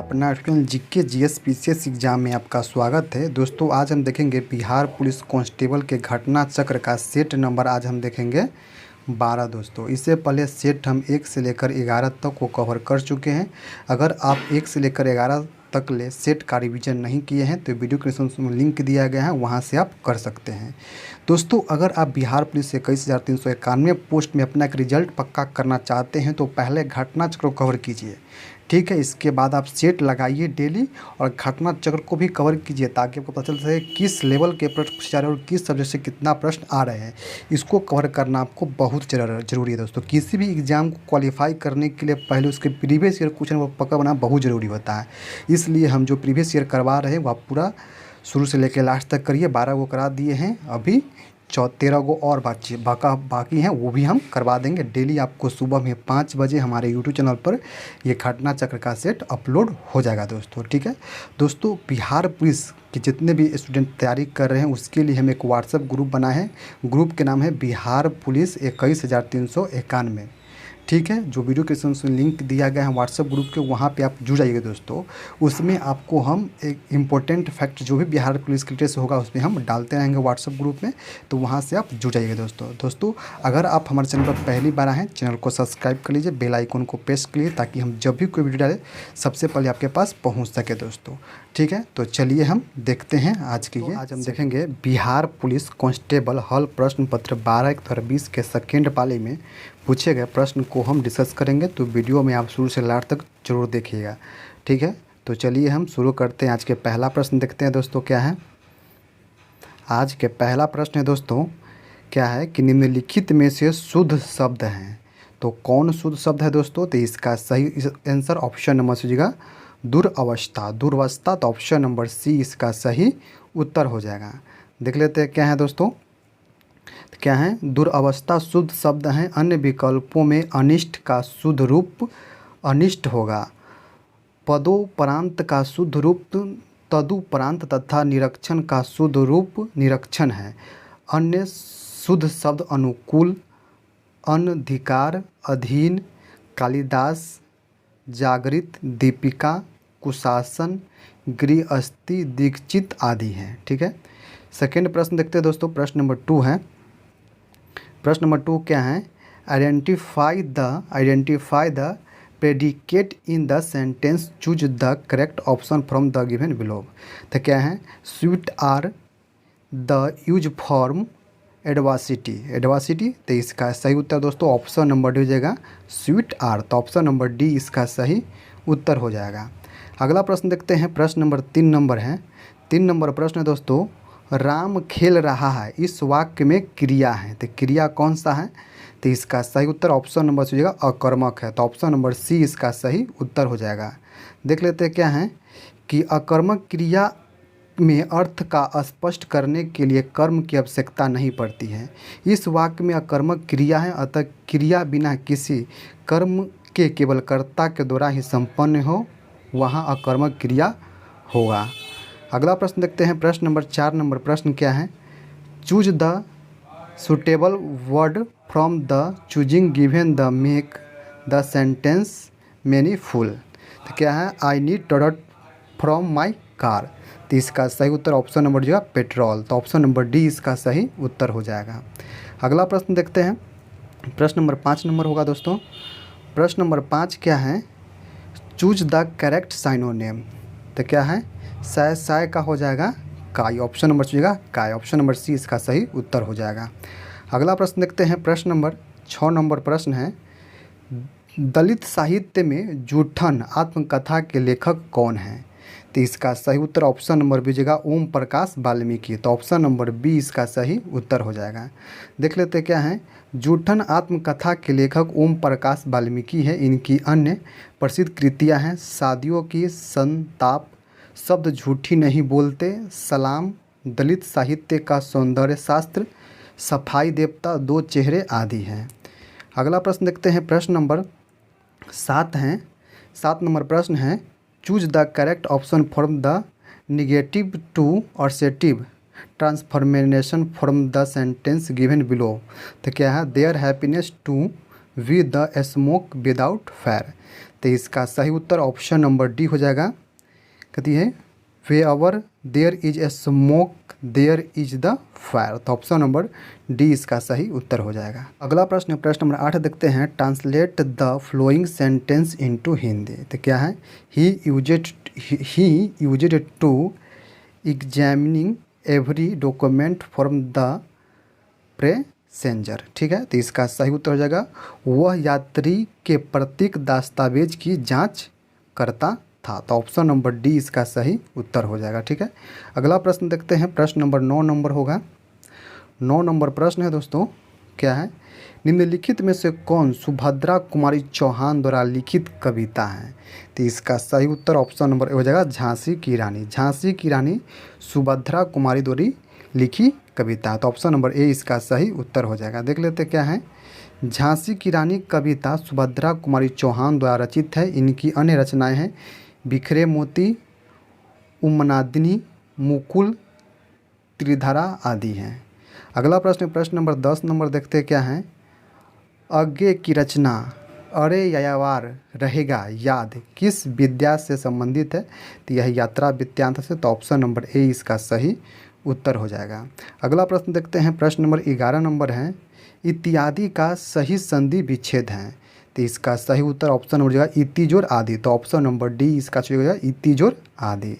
अपना student GK GS PCS exam में आपका स्वागत है। दोस्तों आज हम देखेंगे बिहार पुलिस कांस्टेबल के घटना चक्र का सेट नंबर आज हम देखेंगे 12। दोस्तों इससे पहले सेट हम 1 से लेकर 11 तक को कवर कर चुके हैं। अगर आप 1 से लेकर 11 तक ले सेट का रिवीजन नहीं किए हैं तो वीडियो के डिस्क्रिप्शन में लिंक दिया गया है, वहां से आप कर सकते हैं। दोस्तों अगर आप बिहार पुलिस से 21,391 पोस्ट में अपना एक रिजल्ट पक्का करना चाहते हैं तो पहले घटना चक्र को कवर कीजिए, ठीक है। इसके बाद आप सेट लगाइए डेली और घटना चक्र को भी कवर कीजिए ताकि आपको पता चल सके किस लेवल के प्रश्न पूछे जा रहे हैं और किस सब्जेक्ट से कितना प्रश्न आ रहे हैं। इसको कवर करना आपको बहुत ज़रूरी है। दोस्तों किसी भी एग्ज़ाम को क्वालिफाई करने के लिए पहले उसके प्रीवियस ईयर क्वेश्चन को पक्का बनाना बहुत ज़रूरी होता है। इसलिए हम जो प्रीवियस ईयर करवा रहे हैं वह पूरा शुरू से लेकर लास्ट तक करिए। 12 को करा दिए हैं, अभी 13 को और बाकी हैं, वो भी हम करवा देंगे। डेली आपको सुबह में 5 बजे हमारे यूट्यूब चैनल पर ये घटना चक्र का सेट अपलोड हो जाएगा दोस्तों, ठीक है। दोस्तों बिहार पुलिस के जितने भी स्टूडेंट तैयारी कर रहे हैं उसके लिए हम एक व्हाट्सएप ग्रुप बनाए हैं। ग्रुप के नाम है बिहार पुलिस 21,391, ठीक है। जो वीडियो के डिस्क्रिप्शन में लिंक दिया गया है व्हाट्सएप ग्रुप के, वहाँ पे आप जुड़ जाइएगा दोस्तों। उसमें आपको हम एक इम्पोर्टेंट फैक्ट जो भी बिहार पुलिस के रिलेटेड से होगा उसमें हम डालते रहेंगे व्हाट्सएप ग्रुप में, तो वहाँ से आप जुड़ जाइएगा दोस्तों। अगर आप हमारे चैनल पर पहली बार आए हैं, चैनल को सब्सक्राइब कर लीजिए, बेल आइकन को प्रेस कर लीजिए ताकि हम जब भी कोई वीडियो डालें सबसे पहले आपके पास पहुँच सके दोस्तों, ठीक है। तो चलिए हम देखते हैं आज की आज हम देखेंगे बिहार पुलिस कांस्टेबल हल प्रश्न पत्र 12/2020 के सेकेंड पाली में पूछे गए प्रश्न को हम डिस्कस करेंगे। तो वीडियो में आप शुरू से लास्ट तक जरूर देखिएगा, ठीक है। तो चलिए हम शुरू करते हैं। आज के पहला प्रश्न देखते हैं दोस्तों क्या है। आज के पहला प्रश्न है दोस्तों क्या है कि निम्नलिखित में से शुद्ध शब्द हैं। तो कौन शुद्ध शब्द है दोस्तों? तो इसका सही आंसर ऑप्शन नंबर सीजिएगा दुर्वस्था। तो ऑप्शन नंबर सी इसका सही उत्तर हो जाएगा। देख लेते हैं क्या है दोस्तों। क्या है? दुर्अवस्था शुद्ध शब्द हैं। अन्य विकल्पों में अनिष्ट का शुद्ध रूप अनिष्ट होगा। पदोपरांत का शुद्ध रूप तदुपरांत तथा निरीक्षण का शुद्ध रूप निरीक्षण है। अन्य शुद्ध शब्द अनुकूल, अनधिकार, अधीन, कालिदास, जागृत, दीपिका, कुशासन, गृहस्थी, दीक्षित आदि हैं, ठीक है। सेकेंड प्रश्न देखते हैं दोस्तों। प्रश्न नंबर 2 है। प्रश्न नंबर 2 क्या है? Identify the predicate in the sentence, choose the correct option from the given below. तो क्या है? Sweet are the use form adversity. तो इसका सही उत्तर दोस्तों ऑप्शन नंबर डी हो जाएगा स्वीट आर। तो ऑप्शन नंबर डी इसका सही उत्तर हो जाएगा। अगला प्रश्न देखते हैं। प्रश्न नंबर 3 नंबर है। 3 नंबर प्रश्न है दोस्तों, राम खेल रहा है इस वाक्य में क्रिया है। तो क्रिया कौन सा है? तो इसका सही उत्तर ऑप्शन नंबर सी हो जाएगा अकर्मक है। तो ऑप्शन नंबर सी इसका सही उत्तर हो जाएगा। देख लेते हैं क्या है कि अकर्मक क्रिया में अर्थ का स्पष्ट करने के लिए कर्म की आवश्यकता नहीं पड़ती है। इस वाक्य में अकर्मक क्रिया है, अतः क्रिया बिना किसी कर्म के केवल कर्ता के द्वारा ही संपन्न हो वहाँ अकर्मक क्रिया होगा। अगला प्रश्न देखते हैं। प्रश्न नंबर 4 नंबर प्रश्न क्या है? Choose the suitable word from the choosing given the make the sentence meaningful. तो क्या है? I need toilet from my car. तो इसका सही उत्तर ऑप्शन नंबर जो है पेट्रोल। तो ऑप्शन नंबर डी इसका सही उत्तर हो जाएगा। अगला प्रश्न देखते हैं। प्रश्न नंबर 5 नंबर होगा दोस्तों। प्रश्न नंबर 5 क्या है? Choose the correct synonym. तो क्या है? साय का हो जाएगा काय। ऑप्शन नंबर चुनिएगा काय। ऑप्शन नंबर सी इसका सही उत्तर हो जाएगा। अगला प्रश्न देखते हैं। प्रश्न नंबर 6 नंबर प्रश्न है, दलित साहित्य में जूठन आत्मकथा के लेखक कौन हैं? तो इसका सही उत्तर ऑप्शन नंबर बी जगह ओम प्रकाश वाल्मीकि। तो ऑप्शन नंबर बी इसका सही उत्तर हो जाएगा। देख लेते क्या है। जूठन आत्मकथा के लेखक ओम प्रकाश वाल्मीकि है। इनकी अन्य प्रसिद्ध कृतियां हैं शादियों की संताप, शब्द झूठी नहीं बोलते, सलाम, दलित साहित्य का सौंदर्य शास्त्र, सफाई देवता, दो चेहरे आदि हैं। अगला प्रश्न देखते हैं। प्रश्न नंबर 7 है। 7 नंबर प्रश्न है, choose the correct option from the negative to ऑर्सेटिव transformation from the sentence given below. तो क्या है? There happiness to with the smoke without fire. तो इसका सही उत्तर ऑप्शन नंबर डी हो जाएगा। कहती है wherever there is a smoke there is the fire, तो ऑप्शन नंबर डी इसका सही उत्तर हो जाएगा। अगला प्रश्न प्रश्न नंबर 8 देखते हैं। Translate the following sentence into Hindi. तो क्या है, he used to examining every document from the passenger. ठीक है, तो इसका सही उत्तर हो जाएगा वह यात्री के प्रत्येक दस्तावेज की जांच करता था, तो ऑप्शन नंबर डी इसका सही उत्तर हो जाएगा। ठीक है, अगला प्रश्न देखते हैं। प्रश्न नंबर 9 नंबर होगा। 9 नंबर प्रश्न है दोस्तों, क्या है, निम्नलिखित में से कौन सुभद्रा कुमारी चौहान द्वारा लिखित कविता है। तो इसका सही उत्तर ऑप्शन नंबर ए हो जाएगा झांसी की रानी। झांसी की रानी सुभद्रा कुमारी द्वारा लिखी कविता, तो ऑप्शन नंबर ए इसका सही उत्तर हो जाएगा। देख लेते क्या है, झांसी की रानी कविता सुभद्रा कुमारी चौहान द्वारा रचित है। इनकी अन्य रचनाएं हैं बिखरे मोती, उन्मादिनी, मुकुल, त्रिधारा आदि हैं। अगला प्रश्न प्रश्न नंबर 10 नंबर देखते क्या है, आगे की रचना अरे यायावार रहेगा याद किस विद्या से संबंधित है। तो यह यात्रा वृत्तांत से, तो ऑप्शन नंबर ए इसका सही उत्तर हो जाएगा। अगला प्रश्न देखते हैं। प्रश्न नंबर 11 नंबर है, इत्यादि का सही संधि विच्छेद है। तो इसका सही उत्तर ऑप्शन नंबर जाएगा इति जोड़ आदि, तो ऑप्शन नंबर डी इसका सही हो जाएगा इति जोड़ आदि।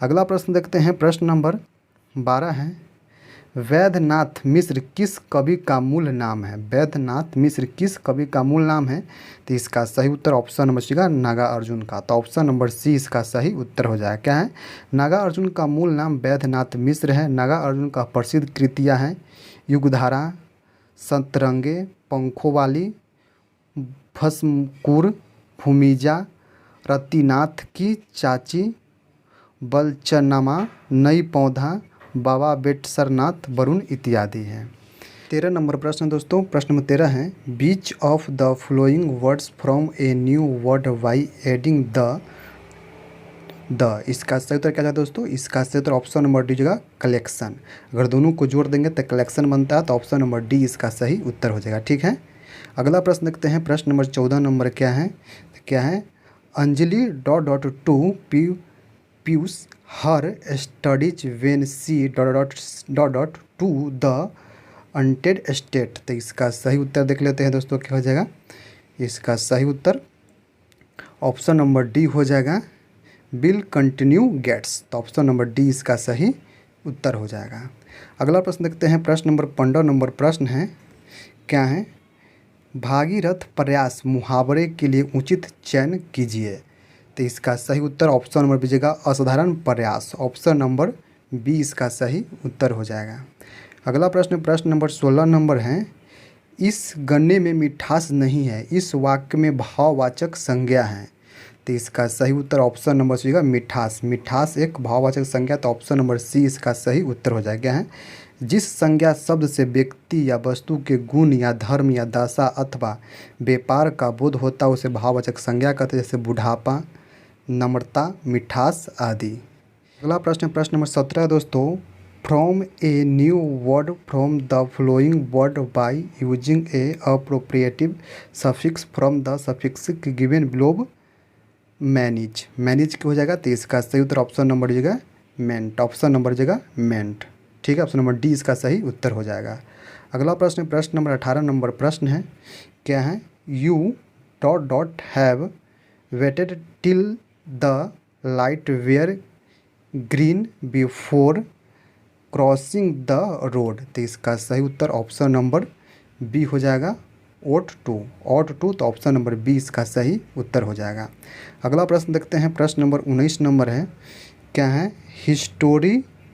अगला प्रश्न देखते हैं। प्रश्न नंबर 12 है, वैद्यनाथ मिश्र किस कवि का मूल नाम है। वैद्यनाथ मिश्र किस कवि का मूल नाम है। तो इसका सही उत्तर ऑप्शन नंबर सी का नागार्जुन का, तो ऑप्शन नंबर सी इसका सही उत्तर हो जाएगा। क्या है, नागार्जुन का मूल नाम वैद्यनाथ मिश्र है। नागार्जुन का प्रसिद्ध कृतियाँ हैं युगधारा, सतरंगे, पंखों वाली, भस्मकुर, भूमिजा, रतिनाथ की चाची, बलचनामा, नई पौधा, बाबा बेटसरनाथ, वरुण इत्यादि हैं। 13 नंबर प्रश्न दोस्तों, प्रश्न नंबर 13 है, beach of the flowing words from a new word by adding the. इसका सही उत्तर क्या है दोस्तों, इसका सही उत्तर ऑप्शन नंबर डी जगह कलेक्शन। अगर दोनों को जोड़ देंगे तो कलेक्शन बनता है, तो ऑप्शन नंबर डी इसका सही उत्तर हो जाएगा। ठीक है, अगला प्रश्न देखते हैं। प्रश्न नंबर 14 नंबर क्या है, क्या है, Anjali dot dot to Piyush her studies when she dot dot dot dot to the united state. तो इसका सही उत्तर देख लेते हैं दोस्तों, क्या हो जाएगा, इसका सही उत्तर ऑप्शन नंबर डी हो जाएगा विल कंटिन्यू गेट्स, तो ऑप्शन नंबर डी इसका सही उत्तर हो जाएगा। अगला प्रश्न देखते हैं। प्रश्न नंबर 15 नंबर प्रश्न है, क्या है, भागीरथ प्रयास मुहावरे के लिए उचित चयन कीजिए। तो इसका सही उत्तर ऑप्शन नंबर बी जगह असाधारण प्रयास, ऑप्शन नंबर बी इसका सही उत्तर हो जाएगा। अगला प्रश्न प्रश्न नंबर 16 नंबर है, इस गन्ने में मिठास नहीं है, इस वाक्य में भाववाचक संज्ञा है। तो इसका सही उत्तर ऑप्शन नंबर सी होगा मिठास। मिठास एक भाववाचक संज्ञा, तो ऑप्शन नंबर सी इसका सही उत्तर हो जाएगा। है जिस संज्ञा शब्द से व्यक्ति या वस्तु के गुण या धर्म या दशा अथवा व्यापार का बोध होता है उसे भाववाचक संज्ञा कहते हैं, जैसे बुढ़ापा, नम्रता, मिठास आदि। अगला प्रश्न प्रश्न नंबर 17 दोस्तों, from a new word from the flowing word by using a appropriative suffix from the suffix given below manage. Manage क्या हो जाएगा, तो इसका सही उत्तर ऑप्शन नंबर जगह मेंट, ऑप्शन नंबर जगह मेंट। ठीक है, ऑप्शन नंबर डी इसका सही उत्तर हो जाएगा। अगला प्रश्न प्रश्न नंबर 18 नंबर प्रश्न है, क्या है, you dot dot have waited till the light were green before crossing the road. तो इसका सही उत्तर ऑप्शन नंबर बी हो जाएगा ओट टू, तो ऑप्शन नंबर बी इसका सही उत्तर हो जाएगा। अगला प्रश्न देखते हैं। प्रश्न नंबर 19 नंबर है, क्या है,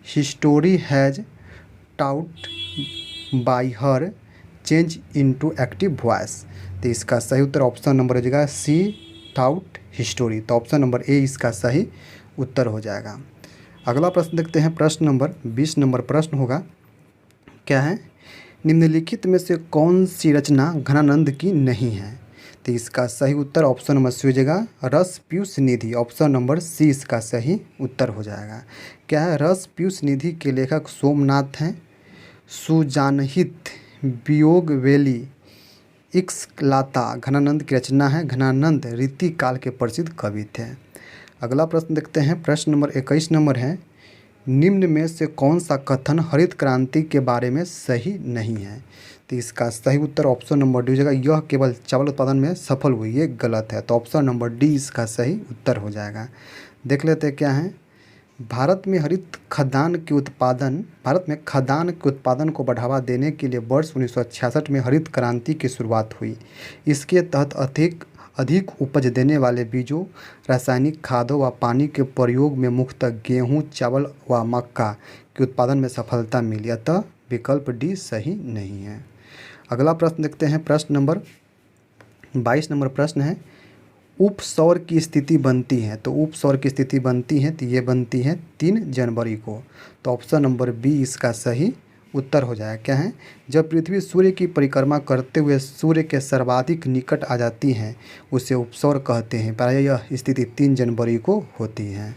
history has taut by her change into active voice. तो इसका सही उत्तर ऑप्शन नंबर हो जाएगा सी टाउट हिस्टोरी, तो ऑप्शन नंबर ए इसका सही उत्तर हो जाएगा। अगला प्रश्न देखते हैं। प्रश्न नंबर 20 नंबर प्रश्न होगा, क्या है, निम्नलिखित में से कौन सी रचना घनानंद की नहीं है। तो इसका सही उत्तर ऑप्शन नंबर सी हो जाएगा रस पीयूष निधि, ऑप्शन नंबर सी इसका सही उत्तर हो जाएगा। क्या है, रस पीयूष निधि के लेखक सोमनाथ हैं, सुजानहित, वियोग वेली, इक्सलाता घनानंद की रचना है। घनानंद रीति काल के प्रसिद्ध कवि थे। अगला प्रश्न देखते हैं, प्रश्न नंबर 21 नंबर है, निम्न में से कौन सा कथन हरित क्रांति के बारे में सही नहीं है? तो इसका सही उत्तर ऑप्शन नंबर डी हो जाएगा, यह केवल चावल उत्पादन में सफल हुई, ये गलत है। तो ऑप्शन नंबर डी इसका सही उत्तर हो जाएगा। देख लेते हैं क्या है। भारत में खदान के उत्पादन को बढ़ावा देने के लिए वर्ष 1966 में हरित क्रांति की शुरुआत हुई। इसके तहत अधिक उपज देने वाले बीजों, रासायनिक खादों व पानी के प्रयोग में मुख्यतः गेहूं, चावल व मक्का के उत्पादन में सफलता मिली, अतः विकल्प डी सही नहीं है। अगला प्रश्न देखते हैं, प्रश्न नंबर 22 नंबर प्रश्न है, उपसौर की स्थिति बनती है। तो उपसौर की स्थिति बनती है, तो ये बनती है 3 जनवरी को। तो ऑप्शन नंबर बी इसका सही उत्तर हो जाएगा। क्या है? जब पृथ्वी सूर्य की परिक्रमा करते हुए सूर्य के सर्वाधिक निकट आ जाती है, उसे उपसौर कहते हैं। प्रायः यह स्थिति 3 जनवरी को होती है।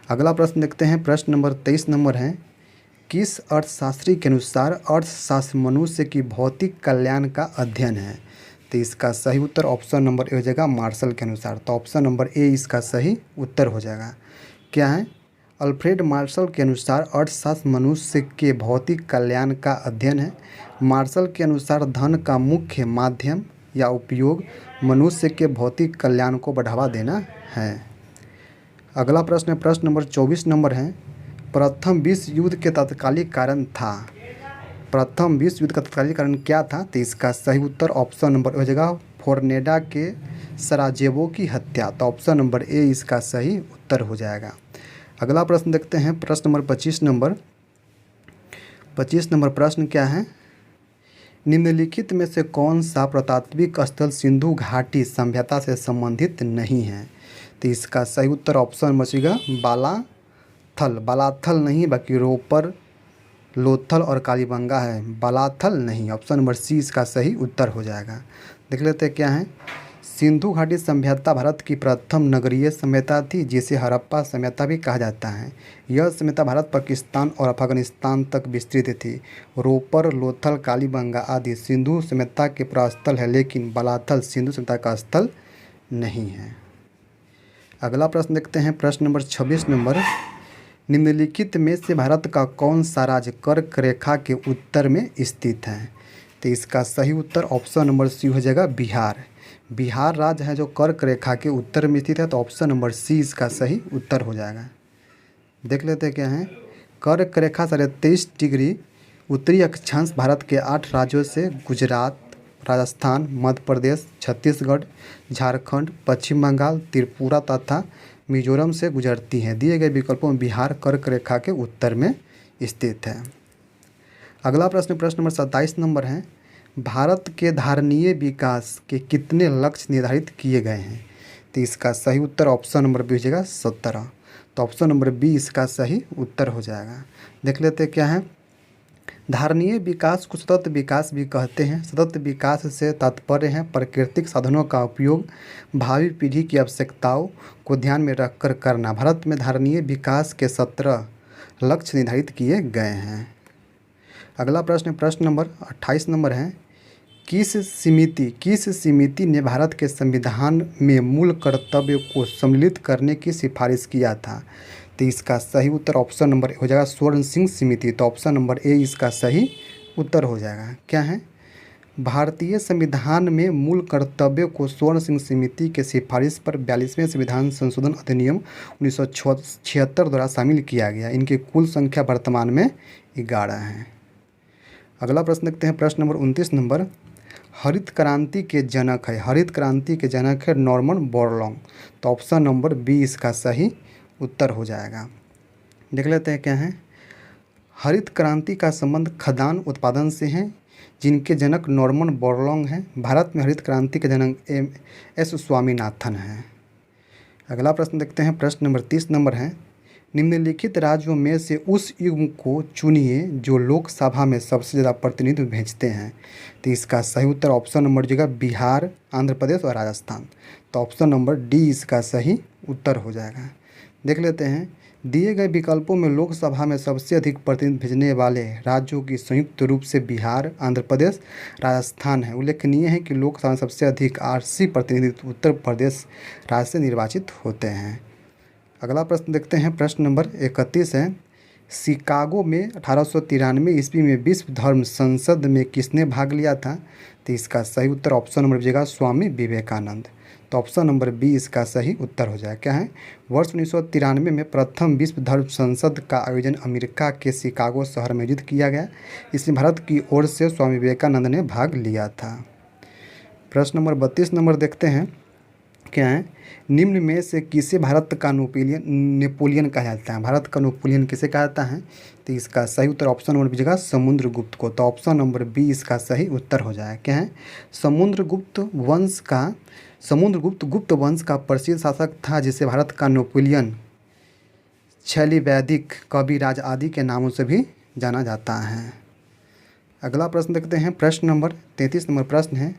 अगला प्रश्न देखते हैं, प्रश्न नंबर 23 नंबर है, किस अर्थशास्त्री के अनुसार अर्थशास्त्र मनुष्य की भौतिक कल्याण का अध्ययन है? तो इसका सही उत्तर ऑप्शन नंबर ए हो जाएगा, मार्शल के अनुसार। तो ऑप्शन नंबर ए इसका सही उत्तर हो जाएगा। क्या है? अल्फ्रेड मार्शल के अनुसार अर्थशास्त्र मनुष्य के भौतिक कल्याण का अध्ययन है। मार्शल के अनुसार धन का मुख्य माध्यम या उपयोग मनुष्य के भौतिक कल्याण को बढ़ावा देना है। अगला प्रश्न है, प्रश्न नंबर 24 नंबर है, प्रथम विश्व युद्ध के तत्कालीन कारण था। प्रथम विश्व युद्ध का तत्कालीन कारण क्या था? तो इसका सही उत्तर ऑप्शन नंबर हो जाएगा, फोर्नेडा के सराजेवो की हत्या। तो ऑप्शन नंबर ए इसका सही उत्तर हो जाएगा। अगला प्रश्न देखते हैं, प्रश्न नंबर 25 नंबर। 25 नंबर प्रश्न क्या है, निम्नलिखित में से कौन सा पुरातात्विक स्थल सिंधु घाटी सभ्यता से संबंधित नहीं है? तो इसका सही उत्तर ऑप्शन नंबर सी का बालाथल नहीं, बाकी रोपर, लोथल और कालीबंगा है, बालाथल नहीं। ऑप्शन नंबर सी इसका सही उत्तर हो जाएगा। देख लेते हैं क्या है। सिंधु घाटी सभ्यता भारत की प्रथम नगरीय सभ्यता थी, जिसे हड़प्पा सभ्यता भी कहा जाता है। यह सभ्यता भारत, पाकिस्तान और अफगानिस्तान तक विस्तृत थी। रोपर, लोथल, कालीबंगा आदि सिंधु सभ्यता के प्रस्थल है, लेकिन बालाथल सिंधु सभ्यता का स्थल नहीं है। अगला प्रश्न देखते हैं, प्रश्न नंबर 26 नंबर, निम्नलिखित में से भारत का कौन सा राज्य कर्क रेखा के उत्तर में स्थित है? तो इसका सही उत्तर ऑप्शन नंबर सी हो जाएगा, बिहार। बिहार राज्य है जो कर्क रेखा के उत्तर में स्थित है। तो ऑप्शन नंबर सी इसका सही उत्तर हो जाएगा। देख लेते हैं क्या है। कर्क रेखा 23.5 डिग्री उत्तरी अक्षांश भारत के 8 राज्यों से गुजरात, राजस्थान, मध्य प्रदेश, छत्तीसगढ़, झारखंड, पश्चिम बंगाल, त्रिपुरा तथा मिजोरम से गुजरती हैं। दिए गए विकल्पों में बिहार कर्क रेखा के उत्तर में स्थित है। अगला प्रश्न नंबर 27 नंबर है, भारत के धारणीय विकास के कितने लक्ष्य निर्धारित किए गए हैं? तो इसका सही उत्तर ऑप्शन नंबर बी हो जाएगा, 17। तो ऑप्शन नंबर बी इसका सही उत्तर हो जाएगा। देख लेते हैं क्या है। धारणीय विकास को सतत विकास भी कहते हैं। सतत विकास से तात्पर्य है प्राकृतिक साधनों का उपयोग भावी पीढ़ी की आवश्यकताओं को ध्यान में रखकर करना। भारत में धारणीय विकास के 17 लक्ष्य निर्धारित किए गए हैं। अगला प्रश्न नंबर 28 नंबर है, किस समिति ने भारत के संविधान में मूल कर्तव्य को सम्मिलित करने की सिफारिश किया था? तो इसका सही उत्तर ऑप्शन नंबर हो जाएगा, स्वर्ण सिंह समिति। तो ऑप्शन नंबर ए इसका सही उत्तर हो जाएगा। क्या है? भारतीय संविधान में मूल कर्तव्यों को स्वर्ण सिंह समिति के सिफारिश पर 42वें संविधान संशोधन अधिनियम 1976 द्वारा शामिल किया गया। इनकी कुल संख्या वर्तमान में 11 है। अगला प्रश्न देखते हैं, प्रश्न नंबर 29 नंबर, हरित क्रांति के जनक है नॉर्मन बोरलॉग। तो ऑप्शन नंबर बी इसका सही उत्तर हो जाएगा। देख लेते हैं क्या है। हरित क्रांति का संबंध खदान उत्पादन से है, जिनके जनक नॉर्मन बोरलॉग हैं। भारत में हरित क्रांति के जनक एस स्वामीनाथन हैं। अगला प्रश्न देखते हैं, प्रश्न नंबर 30 नंबर है, निम्नलिखित राज्यों में से उस युग को चुनिए जो लोकसभा में सबसे ज़्यादा प्रतिनिधि भेजते हैं। तो इसका सही उत्तर ऑप्शन नंबर जो बिहार, आंध्र प्रदेश और राजस्थान। तो ऑप्शन नंबर डी इसका सही उत्तर हो जाएगा। देख लेते हैं, दिए गए विकल्पों में लोकसभा में सबसे अधिक प्रतिनिधि भेजने वाले राज्यों की संयुक्त रूप से बिहार, आंध्र प्रदेश, राजस्थान है। उल्लेखनीय है कि लोकसभा में सबसे अधिक 80 प्रतिनिधि उत्तर प्रदेश राज्य से निर्वाचित होते हैं। अगला प्रश्न देखते हैं, प्रश्न नंबर 31 है, शिकागो में 1893 ईस्वी में विश्व धर्म संसद में किसने भाग लिया था? तो इसका सही उत्तर option number B Swami Vivekananda. तो ऑप्शन नंबर बी इसका सही उत्तर हो जाए। क्या है? वर्ष 1993 में प्रथम विश्व धर्म संसद का आयोजन अमेरिका के शिकागो शहर में आयोजित किया गया। इसमें भारत की ओर से स्वामी विवेकानंद ने भाग लिया था। प्रश्न नंबर 32 नंबर देखते हैं, क्या है? निम्न में से किसे भारत का नेपोलियन कहा जाता है? भारत का नेपोलियन किसे कहा जाता है? तो इसका सही उत्तर ऑप्शन नंबर बी समुद्रगुप्त को। तो ऑप्शन नंबर बी इसका सही उत्तर हो जाए। क्या है? समुद्रगुप्त गुप्त वंश का प्रसिद्ध शासक था, जिसे भारत का नेपोलियन, शैली वैदिक, कविराज आदि के नामों से भी जाना जाता है। अगला प्रश्न देखते हैं, प्रश्न नंबर 33 नंबर प्रश्न है,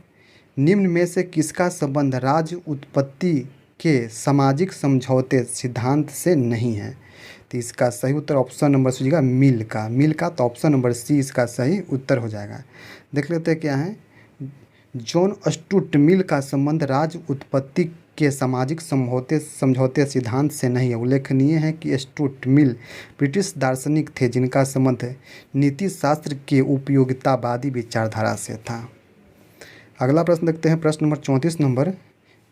निम्न में से किसका संबंध राज्य उत्पत्ति के सामाजिक समझौते सिद्धांत से नहीं है? तो इसका सही उत्तर ऑप्शन नंबर सी मिल का। तो ऑप्शन नंबर सी इसका सही उत्तर हो जाएगा। देख लेते हैं क्या है। जॉन स्टुअर्ट मिल का संबंध राज्य उत्पत्ति के सामाजिक समझौते सिद्धांत से नहीं है। उल्लेखनीय है कि स्टुअर्ट मिल ब्रिटिश दार्शनिक थे, जिनका संबंध नीति शास्त्र के उपयोगितावादी विचारधारा से था। अगला प्रश्न देखते हैं, प्रश्न नंबर 34 नंबर,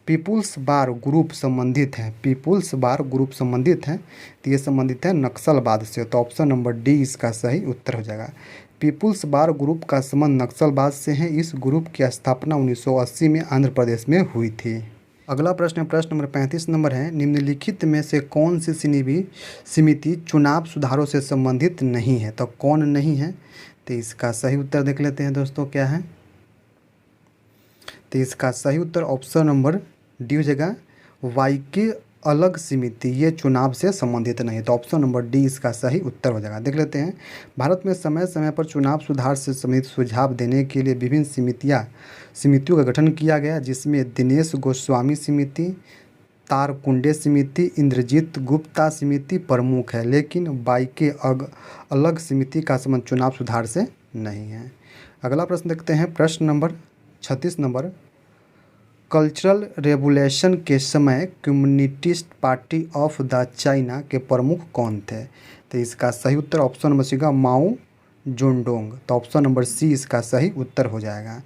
पीपुल्स बार ग्रुप संबंधित है। पीपुल्स बार ग्रुप संबंधित है, तो ये संबंधित है नक्सलवाद से। तो ऑप्शन नंबर डी इसका सही उत्तर हो जाएगा। पीपुल्स बार ग्रुप का संबंध नक्सलवाद से है। इस ग्रुप की स्थापना 1980 में आंध्र प्रदेश में हुई थी। अगला प्रश्न नंबर 35 नंबर है, निम्नलिखित में से कौन सी समिति चुनाव सुधारों से संबंधित नहीं है? तो कौन नहीं है? तो इसका सही उत्तर देख लेते हैं दोस्तों, क्या है? तो इसका सही उत्तर ऑप्शन नंबर डी हो जाएगा, वाईके अलग समिति, ये चुनाव से संबंधित नहीं। तो ऑप्शन नंबर डी इसका सही उत्तर हो जाएगा। देख लेते हैं, भारत में समय समय पर चुनाव सुधार से संबंधित सुझाव देने के लिए विभिन्न समितियों का गठन किया गया, जिसमें दिनेश गोस्वामी समिति, तारकुंडे समिति, इंद्रजीत गुप्ता समिति प्रमुख है। लेकिन वाईके अलग समिति का संबंध चुनाव सुधार से नहीं है। अगला प्रश्न देखते हैं, प्रश्न नंबर 36 नंबर, कल्चरल रेवोल्यूशन के समय communist party of the China के प्रमुख कौन थे? तो इसका सही उत्तर ऑप्शन नंबर सी माओ जोडोंग। तो ऑप्शन नंबर सी इसका सही उत्तर हो जाएगा।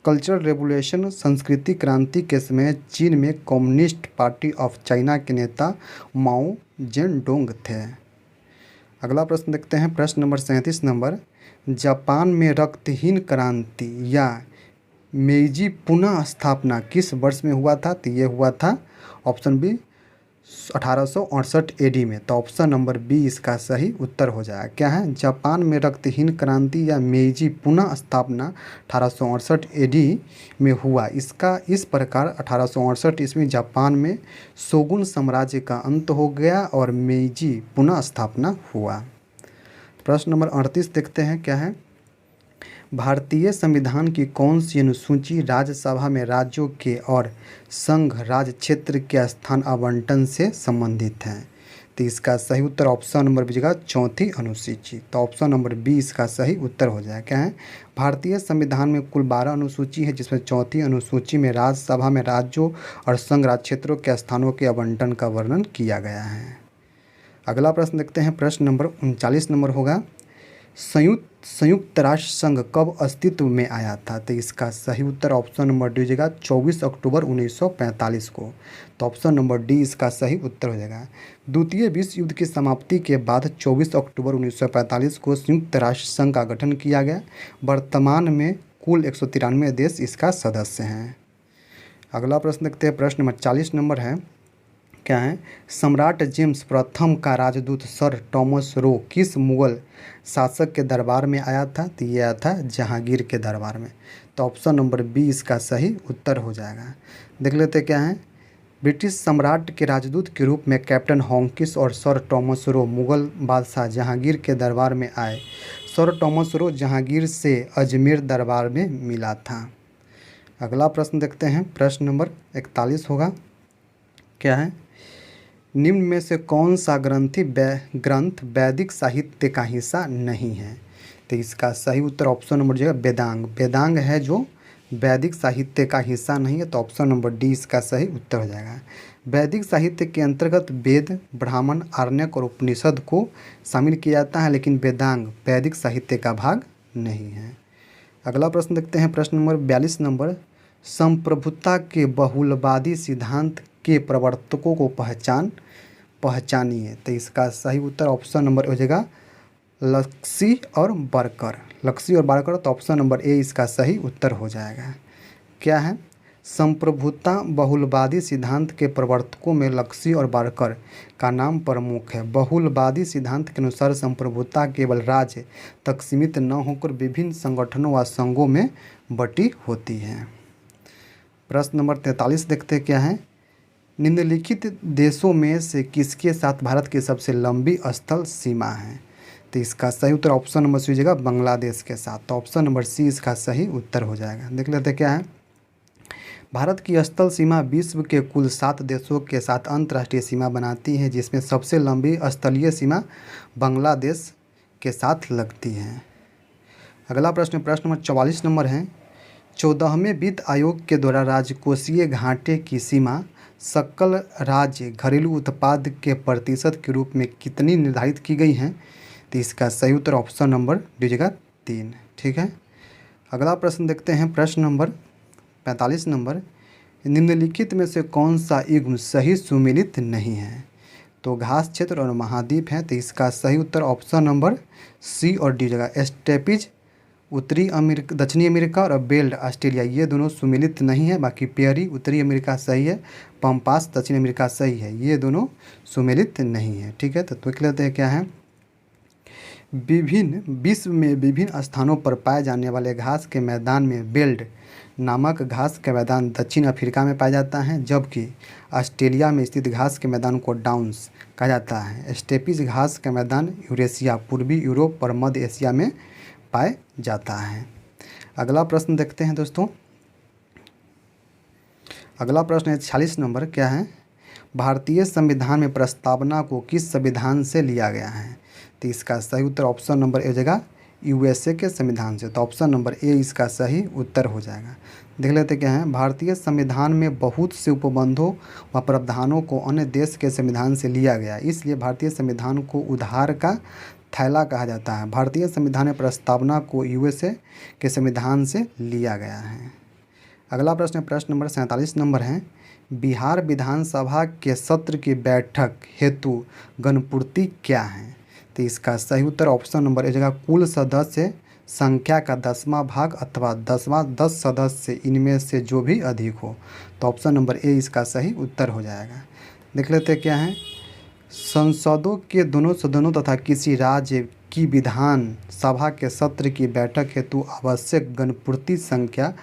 कल्चरल रेवोल्यूशन संस्कृति क्रांति के समय चीन में कम्युनिस्ट पार्टी ऑफ चाइना के नेता माओ जेडोंग थे। अगला प्रश्न देखते हैं, प्रश्न नंबर 37 नंबर, जापान में रक्तहीन क्रांति या मेइजी पुनः स्थापना किस वर्ष में हुआ था? तो ये हुआ था ऑप्शन बी 1868 एडी में। तो ऑप्शन नंबर बी इसका सही उत्तर हो जाएगा। क्या है? जापान में रक्तहीन क्रांति या मेइजी पुनः स्थापना 1868 एडी में हुआ। इसका इस प्रकार 1868 ईस्वी जापान में शोगुन साम्राज्य का अंत हो गया और मेइजी पुनः स्थापना हुआ। प्रश्न नंबर 38 देखते हैं, क्या है? भारतीय संविधान की कौन सी अनुसूची राज्यसभा में राज्यों के और संघ राज्य क्षेत्र के स्थान आवंटन से संबंधित है? तो इसका सही उत्तर ऑप्शन नंबर बी चौथी अनुसूची। तो ऑप्शन नंबर बी इसका सही उत्तर हो जाए। क्या है? भारतीय संविधान में कुल 12 अनुसूची है, जिसमें चौथी अनुसूची में राज्यसभा में राज्यों और संघ राज्य क्षेत्रों के स्थानों के आवंटन का वर्णन किया गया है। अगला प्रश्न देखते हैं, प्रश्न नंबर 39 नंबर होगा, संयुक्त राष्ट्र संघ कब अस्तित्व में आया था? तो इसका सही उत्तर ऑप्शन नंबर डी हो जाएगा 24 अक्टूबर 1945 को। तो ऑप्शन नंबर डी इसका सही उत्तर हो जाएगा। द्वितीय विश्व युद्ध की समाप्ति के बाद 24 अक्टूबर 1945 को संयुक्त राष्ट्र संघ का गठन किया गया। वर्तमान में कुल 193 देश इसका सदस्य हैं। अगला प्रश्न देखते हैं, प्रश्न नंबर 40 नंबर है, क्या है? सम्राट जेम्स प्रथम का राजदूत सर टॉमस रो किस मुगल शासक के दरबार में आया था? तो ये आया था जहांगीर के दरबार में। तो ऑप्शन नंबर बी इसका सही उत्तर हो जाएगा। देख लेते क्या है, ब्रिटिश सम्राट के राजदूत के रूप में कैप्टन हॉकिंस और सर टॉमस रो मुगल बादशाह जहांगीर के दरबार में आए। सर टॉमस रो जहांगीर से अजमेर दरबार में मिला था। अगला प्रश्न देखते हैं, प्रश्न नंबर 41 होगा, क्या है? निम्न में से कौन सा ग्रंथ वैदिक साहित्य का हिस्सा नहीं है? तो इसका सही उत्तर ऑप्शन नंबर जो है वेदांग। वेदांग है जो वैदिक साहित्य का हिस्सा नहीं है, तो ऑप्शन नंबर डी इसका सही उत्तर हो जाएगा। वैदिक साहित्य के अंतर्गत वेद, ब्राह्मण, आरण्यक और उपनिषद को शामिल किया जाता है, लेकिन वेदांग वैदिक साहित्य का भाग नहीं है। अगला प्रश्न देखते हैं, प्रश्न नंबर 42 नंबर, संप्रभुता के बहुलवादी सिद्धांत के प्रवर्तकों को पहचानिए। तो इसका सही उत्तर ऑप्शन नंबर हो जाएगा लक्सी और बार्कर। लक्सी और बार्कर, तो ऑप्शन नंबर ए इसका सही उत्तर हो जाएगा। क्या है? संप्रभुता बहुलवादी सिद्धांत के प्रवर्तकों में लक्सी और बार्कर का नाम प्रमुख है। बहुलवादी सिद्धांत के अनुसार संप्रभुता केवल राज्य तक सीमित न होकर विभिन्न संगठनों व संघों में बटी होती है। प्रश्न नंबर 43 देखते हैं, क्या है? निम्नलिखित देशों में से किसके साथ भारत की सबसे लंबी स्थल सीमा है? तो इसका सही उत्तर ऑप्शन नंबर सी हो जाएगा बांग्लादेश के साथ। तो ऑप्शन नंबर सी इसका सही उत्तर हो जाएगा। देख लेते हैं क्या है। भारत की स्थल सीमा विश्व के कुल 7 देशों के साथ अंतर्राष्ट्रीय सीमा बनाती है, जिसमें सबसे लंबी स्थलीय सीमा बांग्लादेश के साथ लगती है। अगला प्रश्न, प्रश्न नंबर 44 नंबर है, 14वें वित्त आयोग के द्वारा राजकोषीय घाटे की सीमा सकल राज्य घरेलू उत्पाद के प्रतिशत के रूप में कितनी निर्धारित की गई है? तो इसका सही उत्तर ऑप्शन नंबर डी हो जाएगा 3। ठीक है। अगला प्रश्न देखते हैं, प्रश्न नंबर 45 नंबर, निम्नलिखित में से कौन सा युग्म सही सुमेलित नहीं है? तो घास क्षेत्र और महाद्वीप है, तो इसका सही उत्तर ऑप्शन नंबर सी और डी हो जाएगा। स्टेपीज उत्तरी अमेरिका, दक्षिणी अमेरिका और बेल्ट ऑस्ट्रेलिया, ये दोनों सुमेलित नहीं है। बाकी पेरी उत्तरी अमेरिका सही है, पम्पास दक्षिण अमेरिका सही है, ये दोनों सुमेलित नहीं है। ठीक है। तो देख लेते हैं क्या है। विश्व में विभिन्न स्थानों पर पाए जाने वाले घास के मैदान में बेल्ट नामक घास का मैदान दक्षिण अफ्रीका में पाया जाता है, जबकि ऑस्ट्रेलिया में स्थित घास के मैदान को डाउन्स कहा जाता है। स्टेपीज घास का मैदान यूरेशिया, पूर्वी यूरोप और मध्य एशिया में पाया जाता है। अगला प्रश्न देखते हैं दोस्तों। अगला प्रश्न है 46 नंबर, क्या है? भारतीय संविधान में प्रस्तावना को किस संविधान से लिया गया है? तो इसका सही उत्तर ऑप्शन नंबर ए हो जाएगा यूएसए के संविधान से। तो ऑप्शन नंबर ए इसका सही उत्तर हो जाएगा। देख लेते क्या है। भारतीय संविधान में बहुत से उपबंधों व प्रावधानों को अन्य देश के संविधान से लिया गया, इसलिए भारतीय संविधान को उधार का थैला कहा जाता है। भारतीय संविधान में प्रस्तावना को यूएसए के संविधान से लिया गया है। अगला प्रश्न, प्रश्न नंबर 47 नंबर है, बिहार विधानसभा के सत्र की बैठक हेतु गणपूर्ति क्या है? तो इसका सही उत्तर ऑप्शन नंबर ए जगह कुल सदस्य संख्या का 10वां भाग अथवा 10 सदस्य इनमें से जो भी अधिक हो। तो ऑप्शन नंबर ए इसका सही उत्तर हो जाएगा। देख लेते क्या है। संसदों के दोनों सदनों तथा किसी राज्य की विधान सभा के सत्र की बैठक हेतु आवश्यक गणपूर्ति संख्या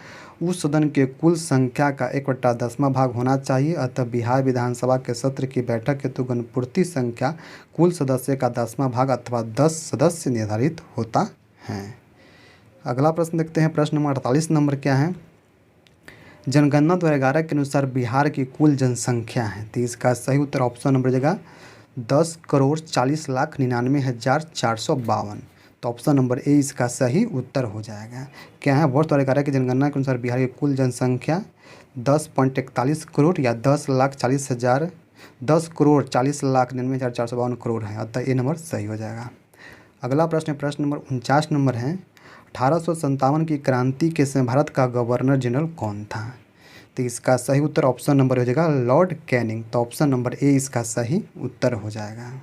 उस सदन के कुल संख्या का 1/10वां भाग होना चाहिए। अतः बिहार विधानसभा के सत्र की बैठक हेतु गणपूर्ति संख्या कुल सदस्य का 10वां भाग अथवा 10 सदस्य निर्धारित होता है। अगला प्रश्न देखते हैं, प्रश्न नंबर 48 नंबर, क्या है? जनगणना 2011 के अनुसार बिहार की कुल जनसंख्या है, तो इसका सही उत्तर ऑप्शन नंबर जगह 10,40,99,452। तो ऑप्शन नंबर ए इसका सही उत्तर हो जाएगा। क्या है? वर्ष 2011 की जनगणना के अनुसार बिहार की कुल जनसंख्या 10.41 करोड़ या 10,40,99,452 करोड़ है, अतः ए नंबर सही हो जाएगा। अगला प्रश्न प्रश्न नंबर 49 नंबर है, 1857 की क्रांति के समय भारत का गवर्नर जनरल कौन था? तो इसका सही उत्तर ऑप्शन नंबर हो जाएगा लॉर्ड कैनिंग। तो ऑप्शन नंबर ए इसका सही उत्तर हो जाएगा।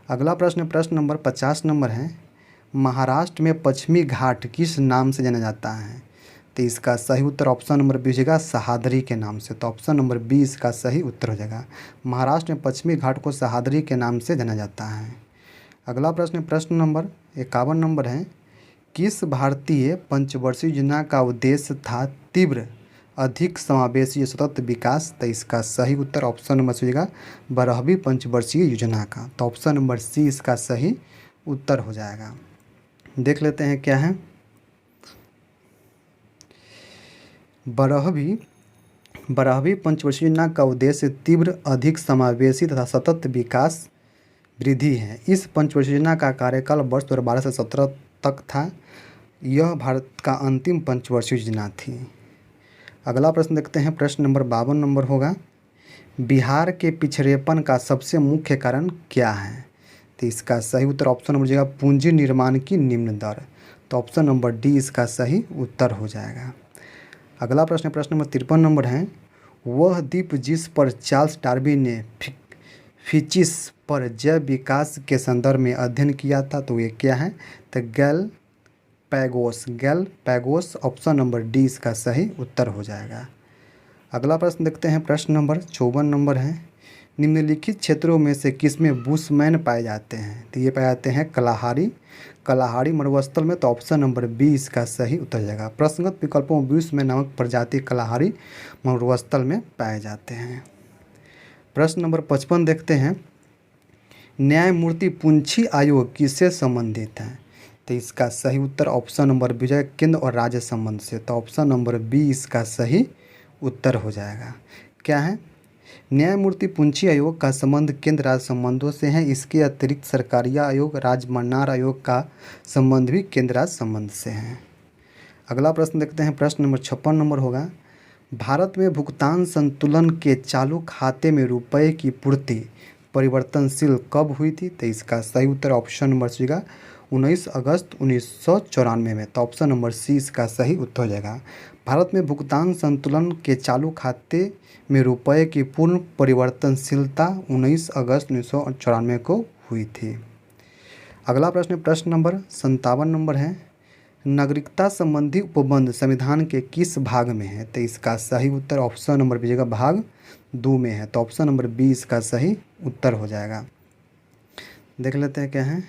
अगला प्रश्न प्रश्न नंबर 50 नंबर है, महाराष्ट्र में पश्चिमी घाट किस नाम से जाना जाता है? तो इसका सही उत्तर ऑप्शन नंबर बी हो जाएगा सहादरी के नाम से। तो ऑप्शन नंबर बी इसका सही उत्तर हो जाएगा। महाराष्ट्र में पश्चिमी घाट को सहादरी के नाम से जाना जाता है। अगला प्रश्न प्रश्न नंबर 51 नंबर है, किस भारतीय पंचवर्षीय योजना का उद्देश्य था तीव्र अधिक समावेशी सतत विकास? तो इसका सही उत्तर ऑप्शन नंबर सी हो जाएगा 12वीं पंचवर्षीय योजना का। तो ऑप्शन नंबर सी इसका सही उत्तर हो जाएगा। देख लेते हैं क्या है। 12वीं बारहवीं पंचवर्षीय योजना का उद्देश्य तीव्र, अधिक समावेशी तथा सतत विकास वृद्धि है। इस पंचवर्षीय योजना का कार्यकाल वर्ष 2012 से 17 तक था। यह भारत का अंतिम पंचवर्षीय योजना थी। अगला प्रश्न देखते हैं, प्रश्न नंबर 52 नंबर होगा, बिहार के पिछड़ेपन का सबसे मुख्य कारण क्या है? तो इसका सही उत्तर ऑप्शन नंबर जाएगा पूंजी निर्माण की निम्न दर। तो ऑप्शन नंबर डी इसका सही उत्तर हो जाएगा। अगला प्रश्न प्रश्न नंबर 53 नंबर है, वह द्वीप जिस पर चार्ल्स डार्विन ने फिचिस पर जैव विकास के संदर्भ में अध्ययन किया था, तो ये क्या है? तो गैलपैगोस ऑप्शन नंबर डी इसका सही उत्तर हो जाएगा। अगला प्रश्न देखते हैं, प्रश्न नंबर 54 नंबर है, निम्नलिखित क्षेत्रों में से किसमें बुशमैन पाए जाते हैं? तो ये पाए जाते हैं कलाहारी मरुस्थल में। तो ऑप्शन नंबर बी इसका सही उत्तर हो जाएगा। प्रश्नगत विकल्पों में बुशमैन नामक प्रजाति कलाहारी मरुस्थल में पाए जाते हैं। प्रश्न नंबर 55 देखते हैं, न्यायमूर्ति पुंछी आयोग किससे संबंधित है? तो इसका सही उत्तर ऑप्शन नंबर बी है केंद्र और राज्य संबंध से। तो ऑप्शन नंबर बी इसका सही उत्तर हो जाएगा। क्या है? न्यायमूर्ति पुंछी आयोग का संबंध केंद्र राज्य संबंधों से है। इसके अतिरिक्त सरकारिया आयोग, राजमन्नार आयोग का संबंध भी केंद्र राज्य संबंध से है। अगला प्रश्न देखते हैं, प्रश्न नंबर 56 नंबर होगा, भारत में भुगतान संतुलन के चालू खाते में रुपए की पूर्ति परिवर्तनशील कब हुई थी? तो इसका सही उत्तर ऑप्शन नंबर सी का 19 अगस्त 1994 में। तो ऑप्शन नंबर सी इसका सही उत्तर हो जाएगा। भारत में भुगतान संतुलन के चालू खाते में रुपए की पूर्ण परिवर्तनशीलता 19 अगस्त 1994 को हुई थी। अगला प्रश्न प्रश्न नंबर 57 नंबर है, नागरिकता संबंधी उपबंध संविधान के किस भाग में है? तो इसका सही उत्तर ऑप्शन नंबर बी का भाग 2 में है। तो ऑप्शन नंबर बी इसका सही उत्तर हो जाएगा। देख लेते हैं क्या है।